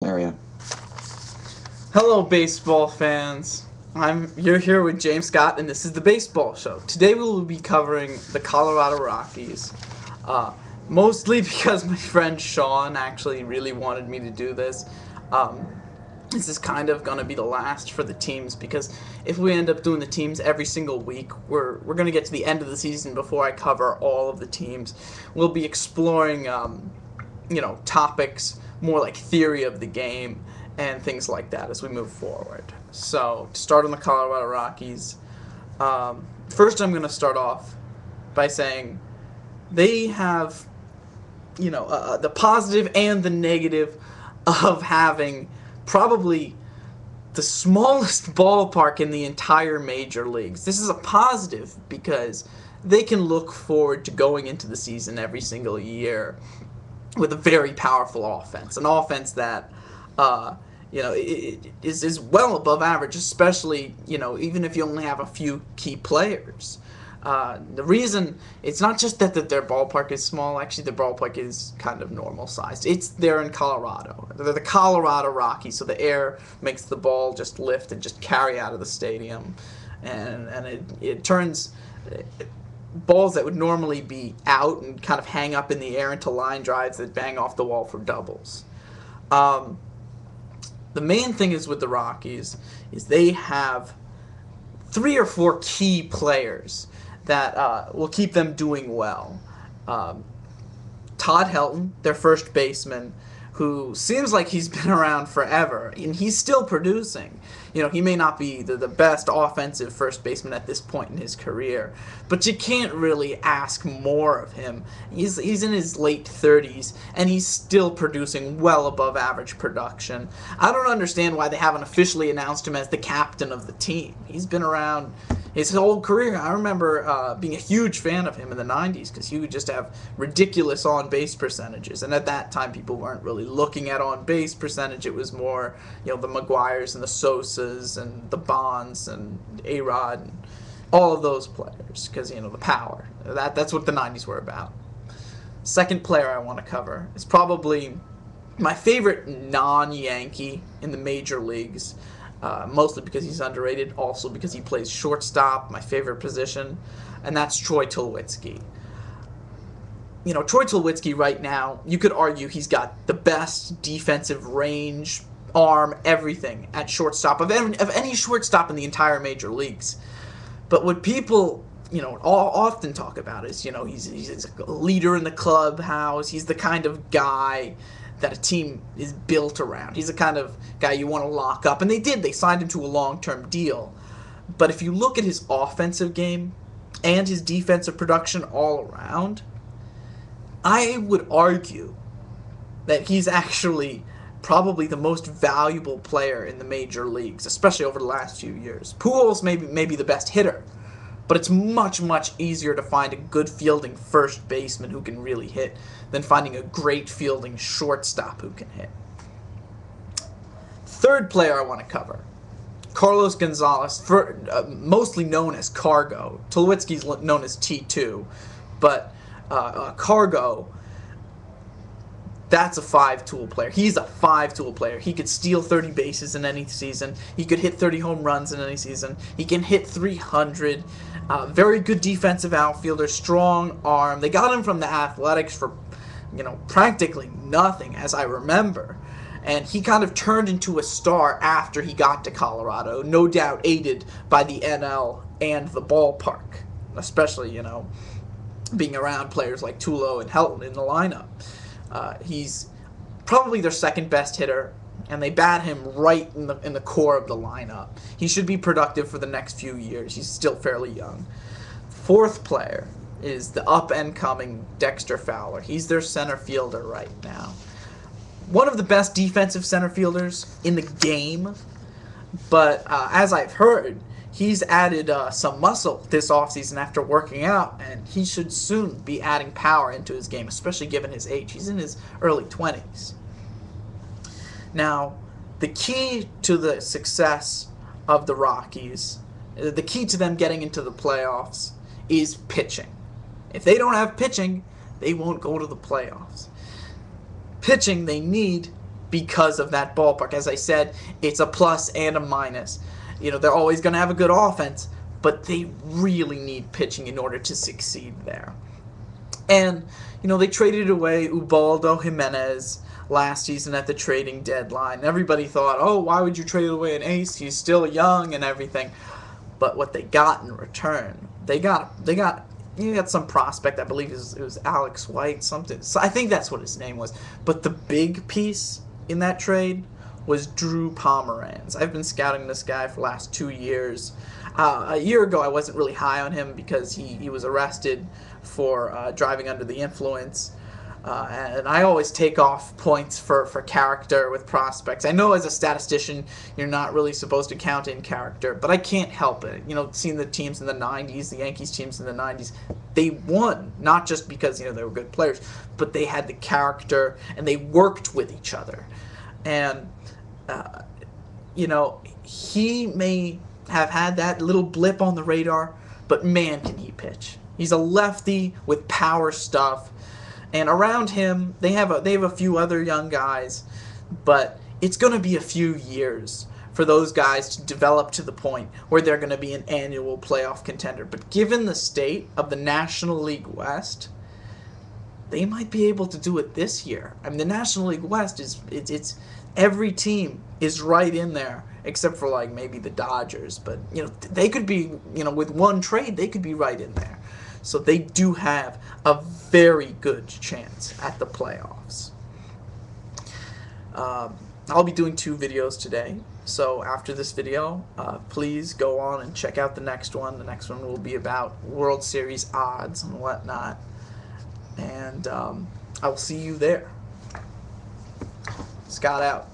Area. Hello, baseball fans. You're here with James Scott, and this is the Baseball Show. Today we will be covering the Colorado Rockies, uh, mostly because my friend Sean actually really wanted me to do this. Um, this is kind of gonna be the last for the teams because if we end up doing the teams every single week, we're gonna get to the end of the season before I cover all of the teams. We'll be exploring topics more like theory of the game and things like that as we move forward. So, to start on the Colorado Rockies, first I'm going to start off by saying they have, the positive and the negative of having probably the smallest ballpark in the entire major leagues. This is a positive because they can look forward to going into the season every single year with a very powerful offense, an offense that is well above average, especially even if you only have a few key players. The reason it's not just that their ballpark is small. Actually, their ballpark is kind of normal sized. They're in Colorado. They're the Colorado Rockies, so the air makes the ball just lift and just carry out of the stadium, and it turns balls that would normally be out and kind of hang up in the air into line drives that bang off the wall for doubles. The main thing is with the Rockies is they have 3 or 4 key players that will keep them doing well. Todd Helton, their first baseman, who seems like he's been around forever, and he's still producing. He may not be the best offensive first baseman at this point in his career, but you can't really ask more of him. He's in his late 30s, and he's still producing well above average production. I don't understand why they haven't officially announced him as the captain of the team. He's been around his whole career. I remember being a huge fan of him in the 90s because he would just have ridiculous on-base percentages. And at that time, people weren't really looking at on-base percentage. It was more, the McGuires and the Sosas and the Bonds and A-Rod and all of those players because, the power. That's what the 90s were about. Second player I want to cover is probably my favorite non-Yankee in the major leagues. Mostly because he's underrated, also because he plays shortstop, my favorite position, and that's Troy Tulowitzki. Troy Tulowitzki right now, you could argue he's got the best defensive range, arm, everything at shortstop of any shortstop in the entire major leagues. But what people often talk about is he's a leader in the clubhouse. He's the kind of guy that a team is built around. He's the kind of guy you want to lock up. And they did. They signed him to a long-term deal. But if you look at his offensive game and his defensive production all around, I would argue that he's actually probably the most valuable player in the major leagues, especially over the last few years. Pujols may be the best hitter, but it's much, much easier to find a good fielding first baseman who can really hit than finding a great fielding shortstop who can hit. Third player I want to cover, Carlos Gonzalez, mostly known as Cargo. Tulowitzki's known as T2, but Cargo, that's a 5-tool player. He's a 5-tool player. He could steal 30 bases in any season. He could hit 30 home runs in any season. He can hit 300. Very good defensive outfielder, strong arm. They got him from the Athletics for, practically nothing, as I remember. And he kind of turned into a star after he got to Colorado, no doubt aided by the NL and the ballpark, especially, being around players like Tulo and Helton in the lineup. He's probably their second best hitter, and they bat him right in the core of the lineup. He should be productive for the next few years. He's still fairly young. Fourth player is the up-and-coming Dexter Fowler. He's their center fielder right now. One of the best defensive center fielders in the game, but as I've heard, he's added some muscle this offseason after working out, and he should soon be adding power into his game, especially given his age. He's in his early 20s. Now, the key to the success of the Rockies, the key to them getting into the playoffs, is pitching. If they don't have pitching, they won't go to the playoffs. Pitching, they need because of that ballpark. As I said, it's a plus and a minus. You know, they're always going to have a good offense, but they really need pitching in order to succeed there. And, you know, they traded away Ubaldo Jimenez last season at the trading deadline. Everybody thought, oh, why would you trade away an ace? He's still young and everything. But what they got in return, you got some prospect, I believe it was Alex White, something. So I think that's what his name was. But the big piece in that trade was Drew Pomeranz. I've been scouting this guy for the last 2 years. A year ago, I wasn't really high on him because he was arrested for driving under the influence. And I always take off points for character with prospects. I know as a statistician, you're not really supposed to count in character, but I can't help it. You know, seeing the teams in the 90s, the Yankees teams in the 90s, they won, not just because, you know, they were good players, but they had the character and they worked with each other. And, you know, he may have had that little blip on the radar, but man, can he pitch. He's a lefty with power stuff. And around him, they have a few other young guys, but it's going to be a few years for those guys to develop to the point where they're going to be an annual playoff contender. But given the state of the National League West, they might be able to do it this year. I mean, the National League West it's every team is right in there except for like maybe the Dodgers, but you know, they could be, you know, with one trade, they could be right in there. So they do have a very good chance at the playoffs. I'll be doing 2 videos today. So after this video, please go on and check out the next one. The next one will be about World Series odds and whatnot. And I will see you there. Scott out.